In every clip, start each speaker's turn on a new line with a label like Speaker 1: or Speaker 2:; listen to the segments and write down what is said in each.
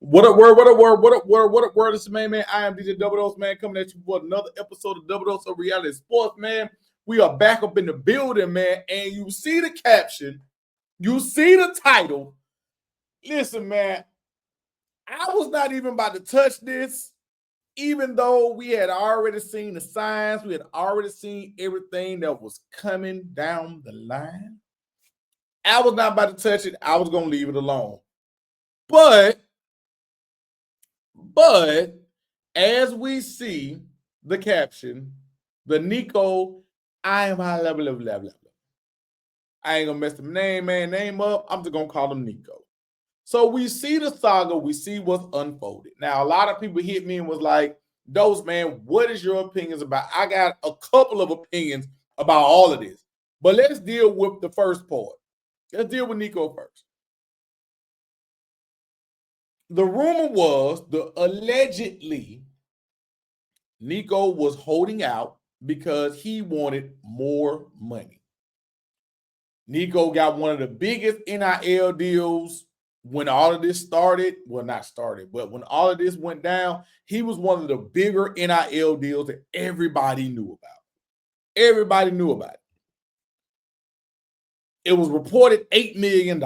Speaker 1: What up, word? What up, word? What up, word? What up, word? This is man. I am DJ Double Dose, man, coming at you for another episode of Double Dose of Reality Sports, man. We are back up in the building, man, and you see the caption, you see the title. Listen, man, I was not even about to touch this, even though we had already seen the signs, we had already seen everything that was coming down the line. I was not about to touch it. I was going to leave it alone. But as we see the caption, the Nico, Iamaleava. I ain't gonna mess the name up. I'm just gonna call him Nico. So we see the saga, we see what's unfolded. Now, a lot of people hit me and was like, Dose, man, what is your opinions about? I got a couple of opinions about all of this. But let's deal with the first part. Let's deal with Nico first. The rumor was allegedly Nico was holding out because he wanted more money. Nico got one of the biggest NIL deals when all of this started. Well, not started, but when all of this went down, he was one of the bigger NIL deals that everybody knew about. Everybody knew about it. It was reported $8 million.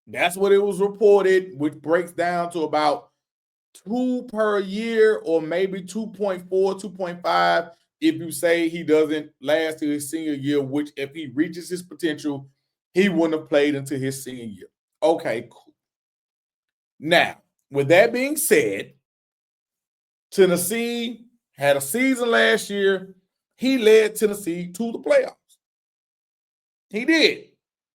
Speaker 1: That's what it was reported, which breaks down to about 2 per year, or maybe 2.4, 2.5 if you say he doesn't last to his senior year, which if he reaches his potential, he wouldn't have played until his senior year. Okay, cool. Now, with that being said, Tennessee had a season last year. He led Tennessee to the playoffs. He did.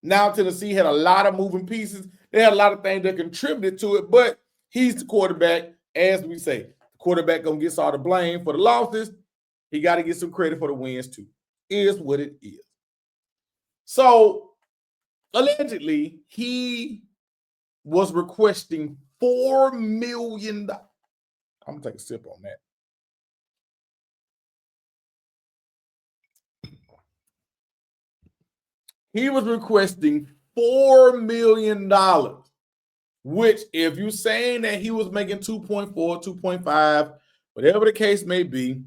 Speaker 1: Now Tennessee had a lot of moving pieces. They had a lot of things that contributed to it, but he's the quarterback, as we say. The quarterback gonna get all the blame for the losses. He got to get some credit for the wins too. Is what it is. So allegedly, he was requesting $4 million. I'm gonna take a sip on that. He was requesting $4 million, which if you're saying that he was making 2.4, 2.5, whatever the case may be,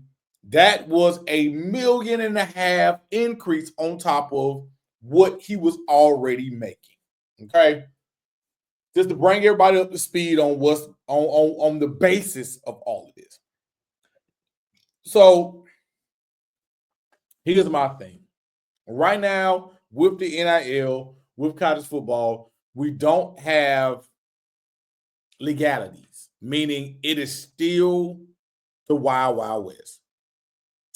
Speaker 1: that was $1.5 million increase on top of what he was already making. Okay. Just to bring everybody up to speed on what's on the basis of all of this. So here's my thing. Right now, with the NIL, with college football, we don't have legalities, meaning it is still the Wild Wild West.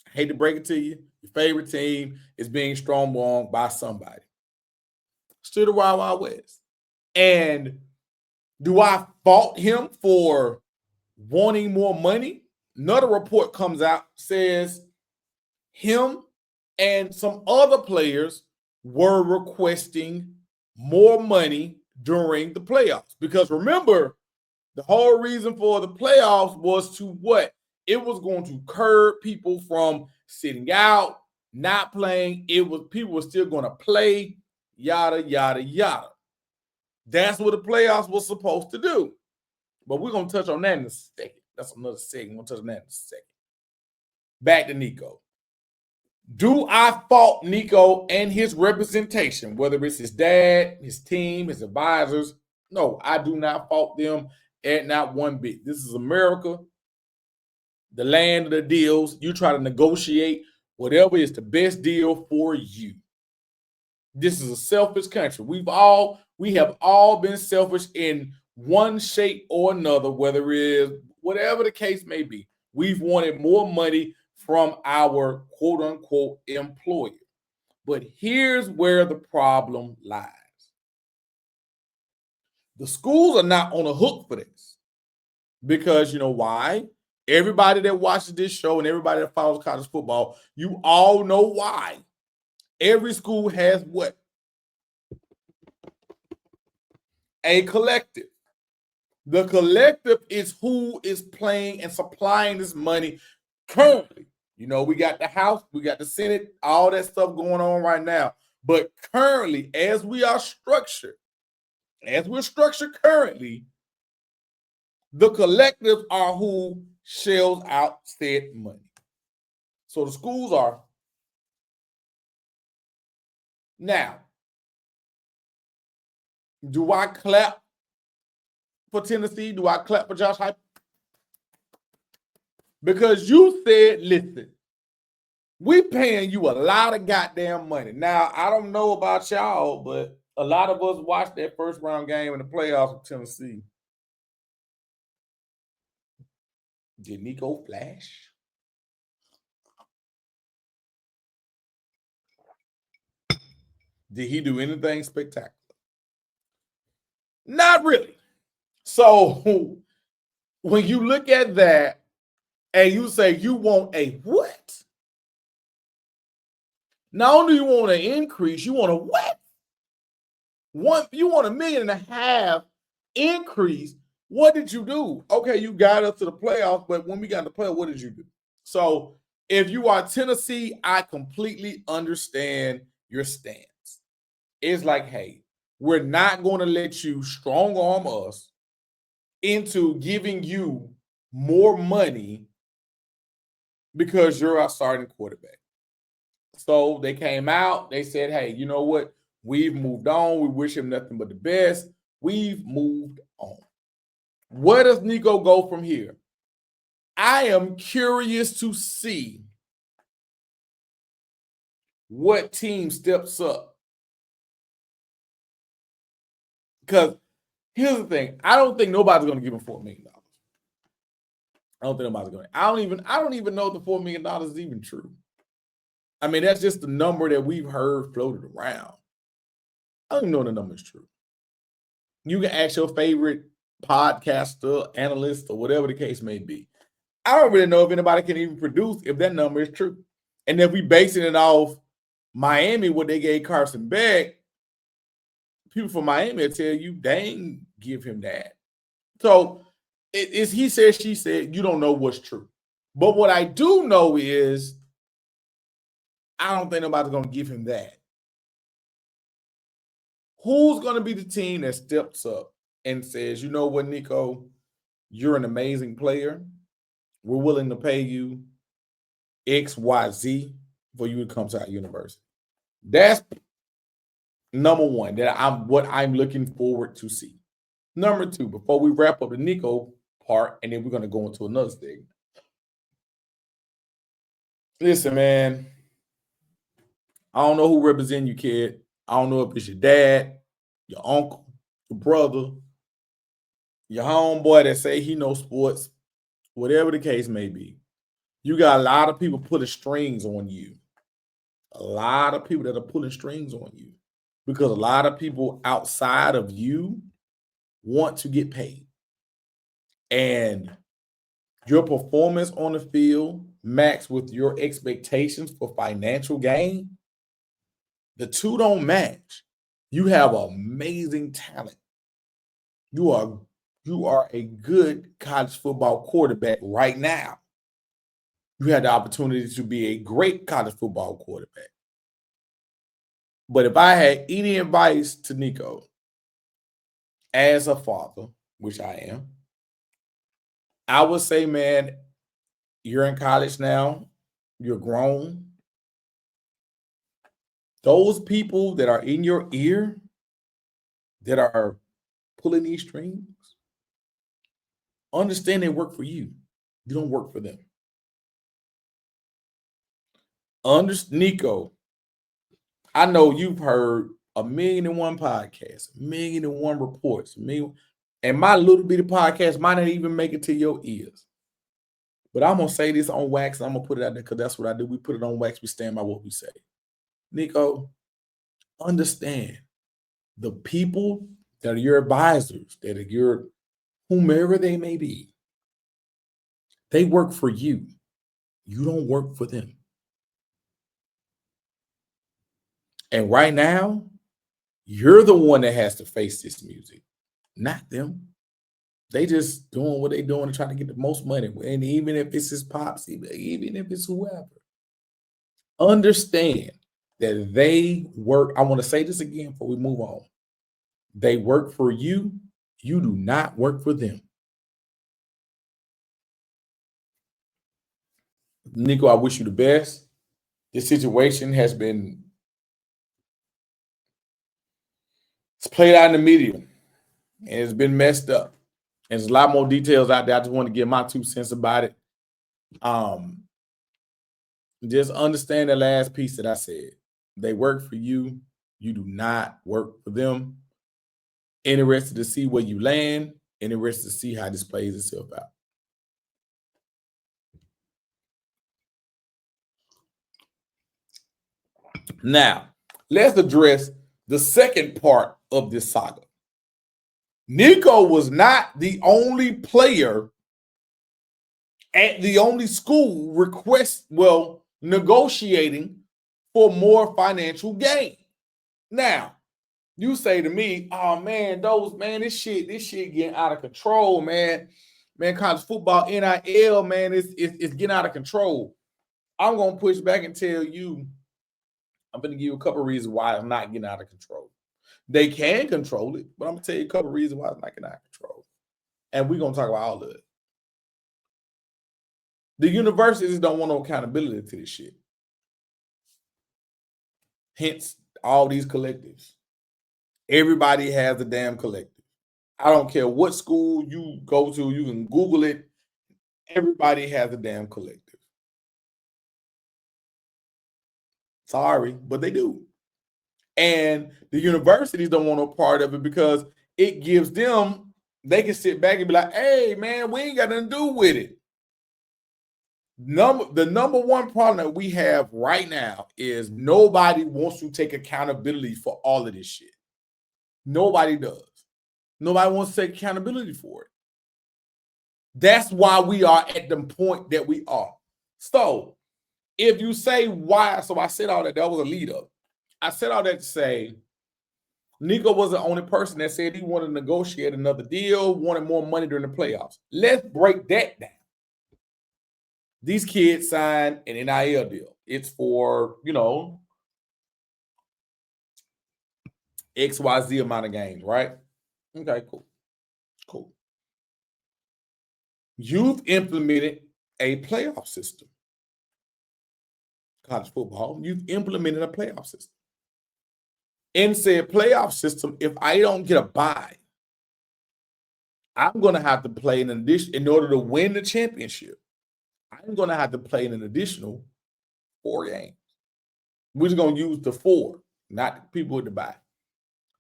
Speaker 1: I hate to break it to you. Your favorite team is being strong-armed by somebody. Still the Wild Wild West. And do I fault him for wanting more money? Another report comes out, says him and some other players were requesting more money during the playoffs. Because remember, the whole reason for the playoffs was to what? It was going to curb people from sitting out, not playing. People were still going to play, yada, yada, yada. That's what the playoffs was supposed to do. But we're going to touch on that in a second. That's another segment. We'll touch on that in a second. Back to Nico. Do I fault Nico and his representation, whether it's his dad, his team, his advisors? No, I do not fault them at not one bit. This is America, the land of the deals. You try to negotiate whatever is the best deal for you. This is a selfish country. We have all been selfish in one shape or another, whether it is whatever the case may be. We've wanted more money from our quote-unquote employer. But here's where the problem lies. The schools are not on the hook for this. Because you know why? Everybody that watches this show and everybody that follows college football, you all know why. Every school has what? A collective. The collective is who is playing and supplying this money currently. You know, we got the House, we got the Senate, all that stuff going on right now. But currently, as we're structured currently, The collectives are who shells out said money. So the schools are. Now, do I clap for Tennessee? Do I clap for Josh Heupel? Because you said, listen, we paying you a lot of goddamn money. Now, I don't know about y'all, but a lot of us watched that first round game in the playoffs with Tennessee. Did Nico flash? Did he do anything spectacular? Not really. So when you look at that and you say you want a what? Not only do you want an increase, you want a what? You want $1.5 million increase. What did you do? Okay, you got us to the playoffs, but when we got in the playoffs, what did you do? So if you are Tennessee, I completely understand your stance. It's like, hey, we're not going to let you strong arm us into giving you more money because you're our starting quarterback. So they came out, they said, hey, you know what? We've moved on. We wish him nothing but the best. We've moved on. Where does Nico go from here? I am curious to see what team steps up. Because here's the thing. I don't think nobody's going to give him $4 million. I don't think nobody's going to. I don't even know if the $4 million is even true. I mean, that's just the number that we've heard floated around. I don't even know if the number is true. You can ask your favorite podcaster, analyst, or whatever the case may be. I don't really know if anybody can even produce if that number is true. And if we basing it off Miami, what they gave Carson Beck, people from Miami will tell you they ain't give him that. So it's he said, she said, you don't know what's true. But what I do know is I don't think nobody's going to give him that. Who's going to be the team that steps up and says, you know what, Nico, you're an amazing player. We're willing to pay you X, Y, Z for you to come to our university. That's number one. What I'm looking forward to see. Number two, before we wrap up the Nico part, and then we're going to go into another thing. Listen, man, I don't know who represents you, kid. I don't know if it's your dad, your uncle, your brother, your homeboy that say he knows sports, whatever the case may be. You got a lot of people putting strings on you. A lot of people that are pulling strings on you because a lot of people outside of you want to get paid. And your performance on the field matched with your expectations for financial gain, the two don't match. You have amazing talent. You are a good college football quarterback right now. You had the opportunity to be a great college football quarterback. But if I had any advice to Nico as a father, which I am, I would say, man, you're in college now. You're grown. Those people that are in your ear that are pulling these strings, understand they work for you. You don't work for them. Nico, I know you've heard 1,000,001 podcasts, 1,000,001 reports, and my little bitty podcast might not even make it to your ears. But I'm going to say this on wax, and I'm going to put it out there because that's what I do. We put it on wax. We stand by what we say. Nico, understand the people that are your advisors, that are your whomever they may be, they work for you. You don't work for them. And right now, you're the one that has to face this music, not them. They just doing what they're doing to try to get the most money. And even if it's his pops, even if it's whoever, understand that they work. I want to say this again before we move on. They work for you. You do not work for them. Nico, I wish you the best. This situation has been it's played out in the media and it's been messed up. And there's a lot more details out there. I just want to give my 2 cents about it. Just understand the last piece that I said. They work for you. You do not work for them. Interested to see where you land. Interested to see how this plays itself out. Now, let's address the second part of this saga. Nico was not the only player at the only school negotiating for more financial gain. Now, you say to me, "Oh man, this shit getting out of control, man. Man, college football, NIL, man, it's getting out of control." I'm gonna push back and tell you, I'm gonna give you a couple of reasons why it's not getting out of control. They can control it, but I'm gonna tell you a couple of reasons why it's not getting out of control. And we're gonna talk about all of it. The universities don't want no accountability to this shit. Hence, all these collectives. Everybody has a damn collective. I don't care what school you go to, you can Google it. Everybody has a damn collective. Sorry, but they do. And the universities don't want no part of it because it gives them, they can sit back and be like, "Hey, man, we ain't got nothing to do with it." The number one problem that we have right now is nobody wants to take accountability for all of this shit. Nobody does. Nobody wants to take accountability for it. That's why we are at the point that we are. So if you say why, so I said all that was a lead up. I said all that to say Nico was the only person that said he wanted to negotiate another deal, wanted more money during the playoffs. Let's break that down. These kids signed an NIL deal. It's for, XYZ amount of games, right? Okay, cool. You've implemented a playoff system. College football, you've implemented a playoff system. In said playoff system, if I don't get a bye, I'm going to have to play in addition in order to win the championship. I'm going to have to play in an additional 4 games. We're just going to use the 4, not the people with the bye.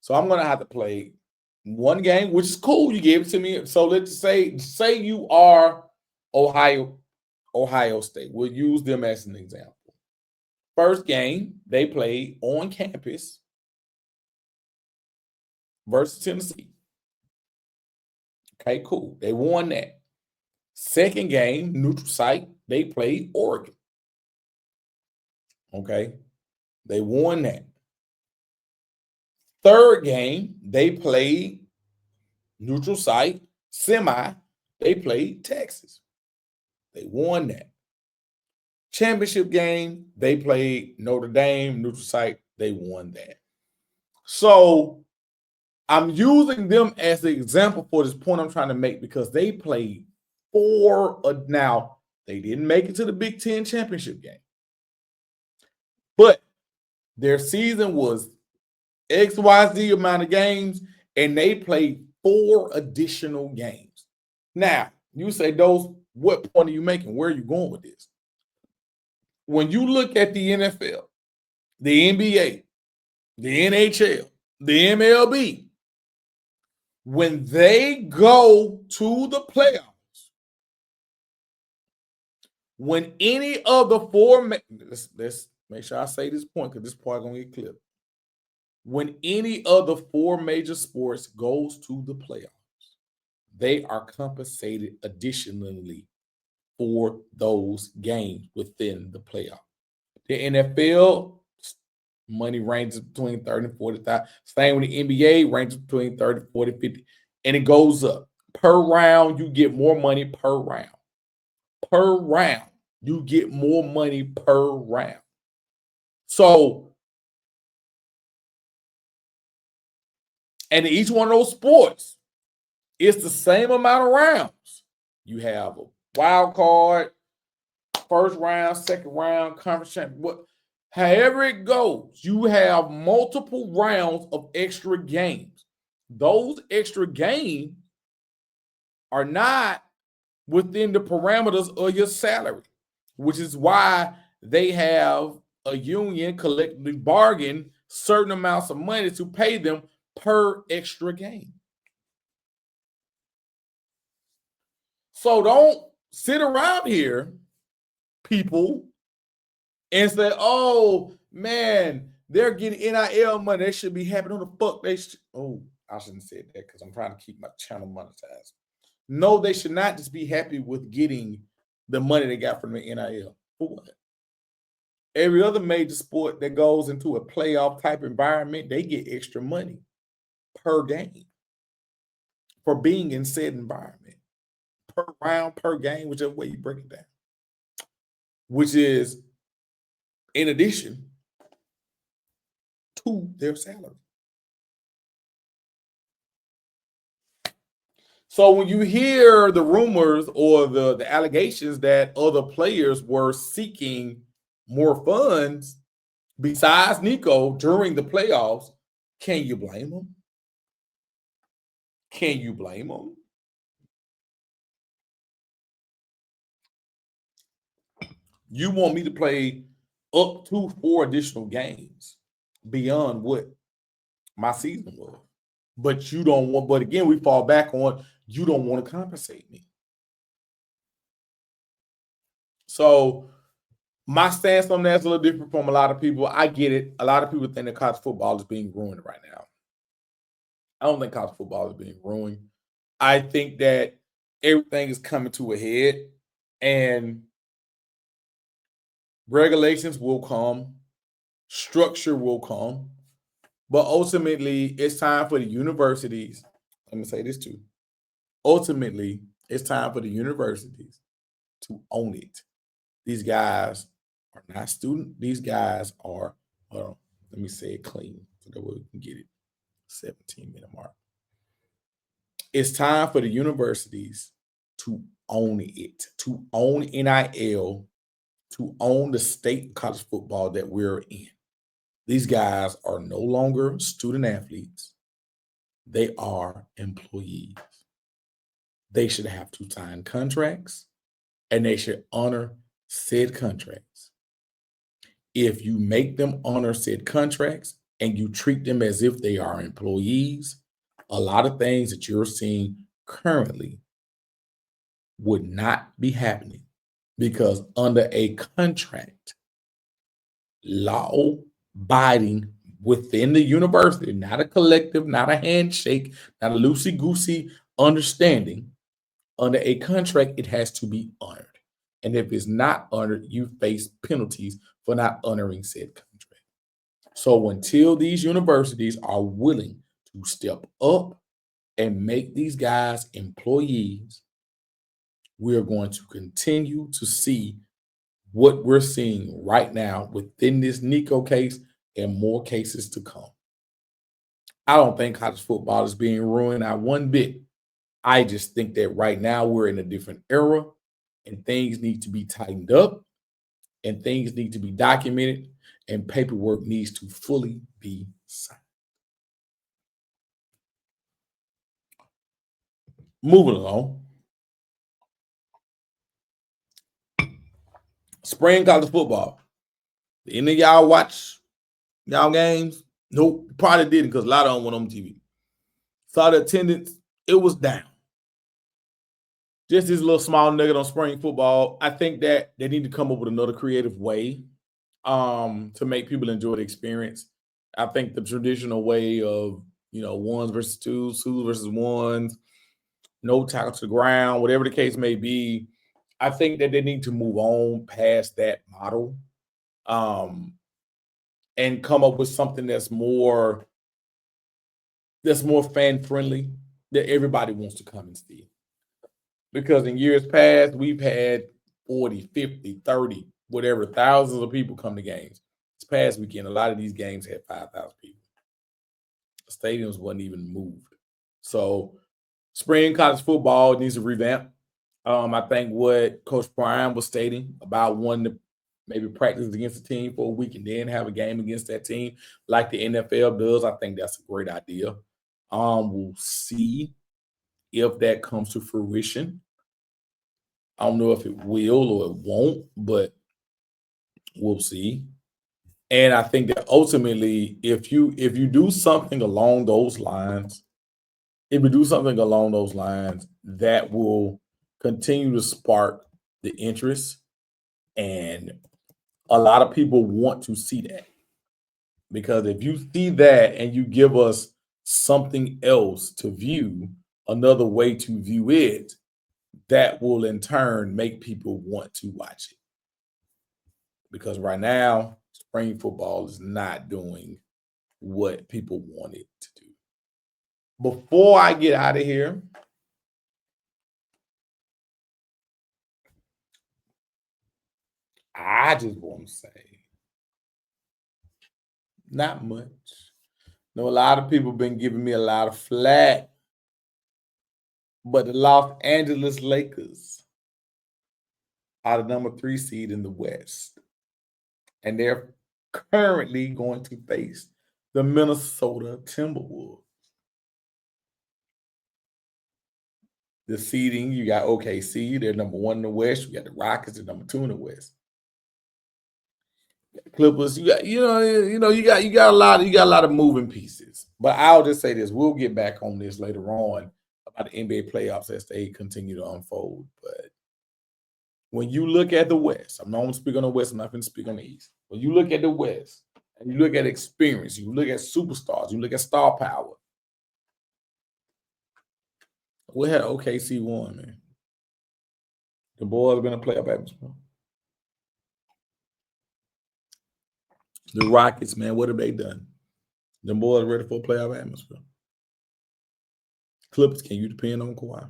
Speaker 1: So I'm going to have to play 1 game, which is cool. You gave it to me. So let's say you are Ohio State. We'll use them as an example. First game, they played on campus versus Tennessee. Okay, cool. They won that. Second game, neutral site, they played Oregon. Okay, they won that. Third game, they played neutral site, semi, they played Texas. They won that. Championship game, they played Notre Dame, neutral site, they won that. So I'm using them as the example for this point I'm trying to make because they played 4. Now, they didn't make it to the Big Ten championship game. But their season was XYZ amount of games, and they played 4 additional games. Now, you say, "Those, what point are you making? Where are you going with this?" When you look at the NFL, the NBA, the NHL, the MLB, when they go to the playoffs, when any of the 4, let's make sure I say this point because this part is going to get clipped. When any of the 4 major sports goes to the playoffs, they are compensated additionally for those games within the playoff. The NFL money ranges between 30 and 40,000. Same with the NBA, ranges between 30, 40, 50, and it goes up. Per round, you get more money per round. Per round, you get more money per round. So, and in each one of those sports, it's the same amount of rounds. You have a wild card, first round, second round, conference champion, however it goes, you have multiple rounds of extra games. Those extra games are not within the parameters of your salary, which is why they have a union collectively bargain certain amounts of money to pay them per extra game. So don't sit around here, people, and say, oh, man, they're getting NIL money. They should be happy. No, the fuck they should. Oh, I shouldn't have said that because I'm trying to keep my channel monetized. No, they should not just be happy with getting the money they got from the NIL. For what? Every other major sport that goes into a playoff type environment, they get extra money per game for being in said environment, per round, per game, whichever way you break it down, which is in addition to their salary. So when you hear the rumors or the allegations that other players were seeking more funds besides Nico during the playoffs, can you blame them? Can you blame them? You want me to play up to 4 additional games beyond what my season was. But you don't want, but again, we fall back on you don't want to compensate me. So my stance on that is a little different from a lot of people. I get it. A lot of people think that college football is being ruined right now. I don't think college football is being ruined. I think that everything is coming to a head and regulations will come, structure will come, but ultimately it's time for the universities. Let me say this too. Ultimately, it's time for the universities to own it. These guys are not student. These guys are, let me say it clean so that way we can get it. 17-minute mark. It's time for the universities to own it, to own NIL, to own the state college football that we're in. These guys are no longer student athletes. They are employees. They should have to sign contracts and they should honor said contracts. If you make them honor said contracts and you treat them as if they are employees, a lot of things that you're seeing currently would not be happening because under a contract, law abiding within the university, not a collective, not a handshake, not a loosey-goosey understanding, under a contract, it has to be honored. And if it's not honored, you face penalties for not honoring said contract. So until these universities are willing to step up and make these guys employees, we're going to continue to see what we're seeing right now within this Nico case and more cases to come. I don't think college football is being ruined, not one bit. I just think that right now we're in a different era and things need to be tightened up and things need to be documented and paperwork needs to fully be signed. Moving along. Spring college football. Did any of y'all watch y'all games? Nope, probably didn't because a lot of them went on TV. Saw the attendance, it was down. Just this little small nugget on spring football. I think that they need to come up with another creative way to make people enjoy the experience. I think the traditional way of, ones versus twos, twos versus ones, no tackle to the ground, whatever the case may be, I think that they need to move on past that model and come up with something that's more fan friendly that everybody wants to come and see. Because in years past, we've had 40, 50, 30, whatever, thousands of people come to games. This past weekend, a lot of these games had 5,000 people. The stadiums wasn't even moved. So spring college football needs a revamp. I think what Coach Prime was stating about wanting to maybe practice against a team for a week and then have a game against that team, like the NFL does, I think that's a great idea. We'll see if that comes to fruition. I don't know if it will or it won't, but we'll see. And I think that ultimately, if you do something along those lines, if you do something along those lines, that will continue to spark the interest. And a lot of people want to see that. Because if you see that and you give us something else to view, another way to view it, that will in turn make people want to watch it. Because right now, spring football is not doing what people want it to do. Before I get out of here, I just want to say, not much. Know a lot of people been giving me a lot of flack, but the Los Angeles Lakers are the number 3 seed in the West, and they're currently going to face the Minnesota Timberwolves. The seeding, you got OKC, they're number 1 in the West. You got the Rockets, they're number 2 in the West. Clippers, you got you got a lot of moving pieces. But I'll just say this: we'll get back on this later on about the NBA playoffs as they continue to unfold. But when you look at the West, I'm not going to speak on the West. I'm not going to speak on the East. When you look at the West and you look at experience, you look at superstars, you look at star power. We had OKC won, man. The boys have been a playoff atmosphere. The Rockets, man, what have they done? The boys ready for a playoff atmosphere. Clippers, can you depend on Kawhi?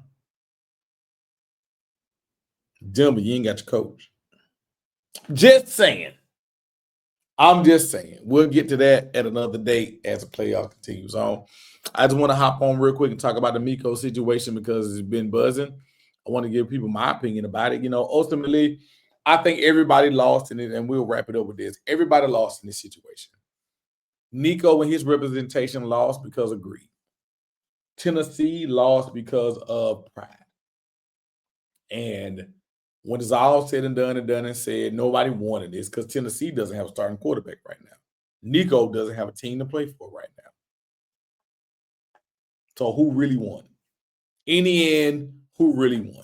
Speaker 1: Denver, you ain't got your coach. Just saying. I'm just saying. We'll get to that at another date as the playoff continues on. I just want to hop on real quick and talk about the Nico situation because it's been buzzing. I want to give people my opinion about it. Ultimately, I think everybody lost in it, and we'll wrap it up with this. Everybody lost in this situation. Nico and his representation lost because of greed. Tennessee lost because of pride. And when it's all said and done and said, nobody wanted this because Tennessee doesn't have a starting quarterback right now. Nico doesn't have a team to play for right now. So who really won? In the end, who really won?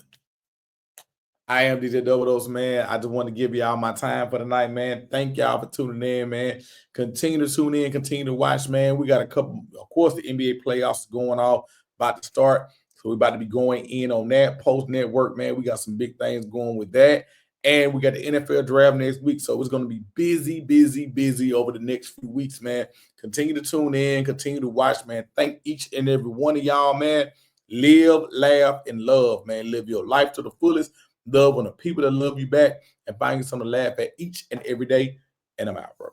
Speaker 1: I am DJ Double Dose, man. I just want to give y'all my time for the night, man. Thank y'all for tuning in, man. Continue to tune in, continue to watch, man. We got a couple, of course, the NBA playoffs going off, about to start. So we're about to be going in on that post network, man. We got some big things going with that. And we got the NFL draft next week. So it's going to be busy over the next few weeks, man. Continue to tune in, continue to watch, man. Thank each and every one of y'all, man. Live, laugh, and love, man. Live your life to the fullest. Love on the people that love you back and find you something to laugh at each and every day. And I'm out, bro.